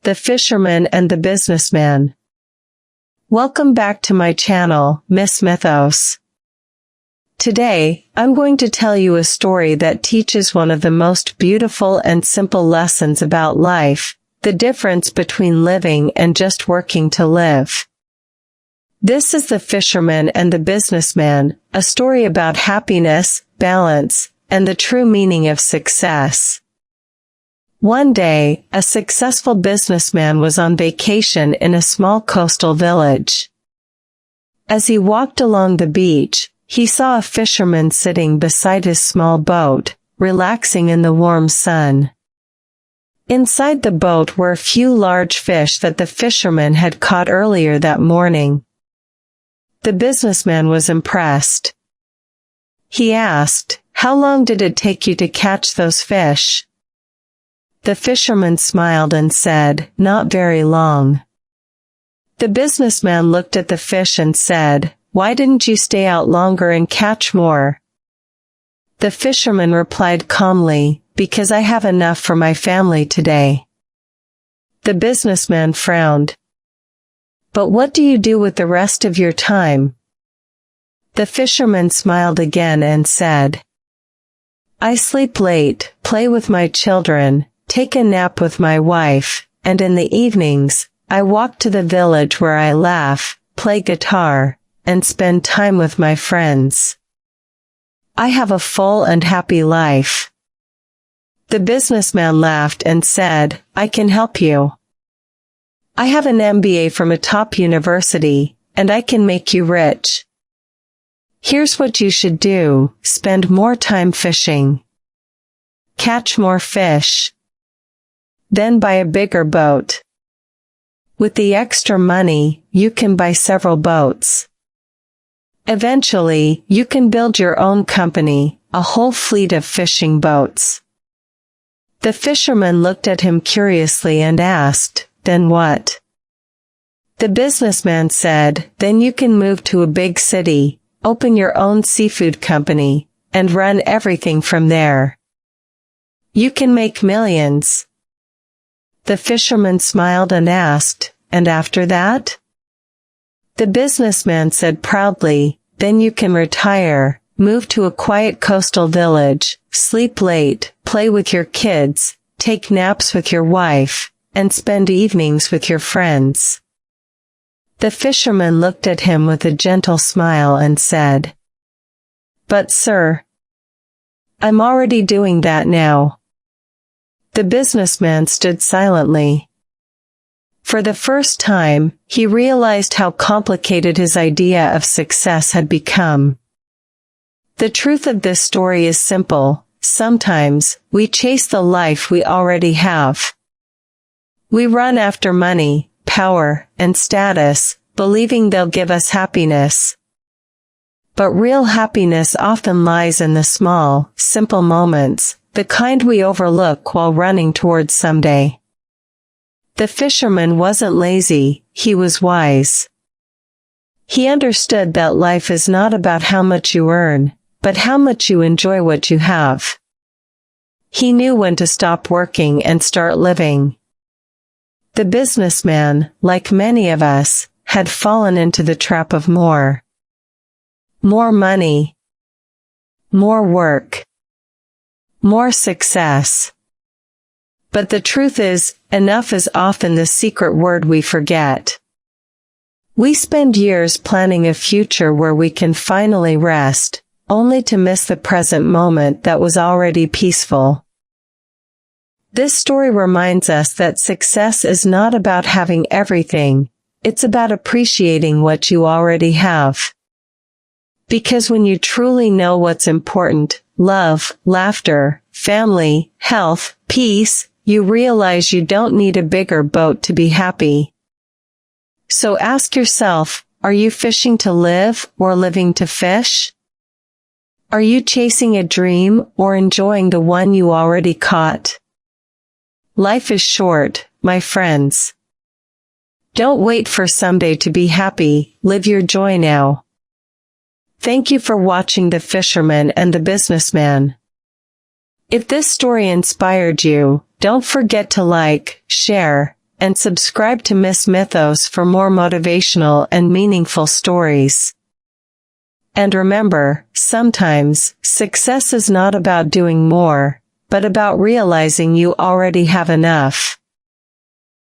The Fisherman and the Businessman. Welcome back to my channel, Miss Mythos. Today, I'm going to tell you a story that teaches one of the most beautiful and simple lessons about life, the difference between living and just working to live. This is The Fisherman and the Businessman, a story about happiness, balance, and the true meaning of success. One day, a successful businessman was on vacation in a small coastal village. As he walked along the beach, he saw a fisherman sitting beside his small boat, relaxing in the warm sun. Inside the boat were a few large fish that the fisherman had caught earlier that morning. The businessman was impressed. He asked, "How long did it take you to catch those fish?" The fisherman smiled and said, "Not very long." The businessman looked at the fish and said, "Why didn't you stay out longer and catch more?" The fisherman replied calmly, "Because I have enough for my family today." The businessman frowned. "But what do you do with the rest of your time?" The fisherman smiled again and said, "I sleep late, play with my children, take a nap with my wife, and in the evenings, I walk to the village where I laugh, play guitar, and spend time with my friends. I have a full and happy life." The businessman laughed and said, "I can help you. I have an MBA from a top university, and I can make you rich. Here's what you should do: spend more time fishing. Catch more fish. Then buy a bigger boat. With the extra money, you can buy several boats. Eventually, you can build your own company, a whole fleet of fishing boats." The fisherman looked at him curiously and asked, "Then what?" The businessman said, "Then you can move to a big city, open your own seafood company, and run everything from there. You can make millions." The fisherman smiled and asked, "And after that?" The businessman said proudly, "Then you can retire, move to a quiet coastal village, sleep late, play with your kids, take naps with your wife, and spend evenings with your friends." The fisherman looked at him with a gentle smile and said, "But sir, I'm already doing that now." The businessman stood silently. For the first time, he realized how complicated his idea of success had become. The truth of this story is simple: sometimes, we chase the life we already have. We run after money, power, and status, believing they'll give us happiness. But real happiness often lies in the small, simple moments, the kind we overlook while running towards someday. The fisherman wasn't lazy, he was wise. He understood that life is not about how much you earn, but how much you enjoy what you have. He knew when to stop working and start living. The businessman, like many of us, had fallen into the trap of more money, more work, more success. But the truth is, enough is often the secret word we forget. We spend years planning a future where we can finally rest, only to miss the present moment that was already peaceful. This story reminds us that success is not about having everything, it's about appreciating what you already have. Because when you truly know what's important, love, laughter, family, health, peace, you realize you don't need a bigger boat to be happy. So ask yourself, are you fishing to live or living to fish? Are you chasing a dream or enjoying the one you already caught? Life is short, my friends. Don't wait for someday to be happy, live your joy now. Thank you for watching The Fisherman and the Businessman. If this story inspired you, don't forget to like, share, and subscribe to Miss Mythos for more motivational and meaningful stories. And remember, sometimes, success is not about doing more, but about realizing you already have enough.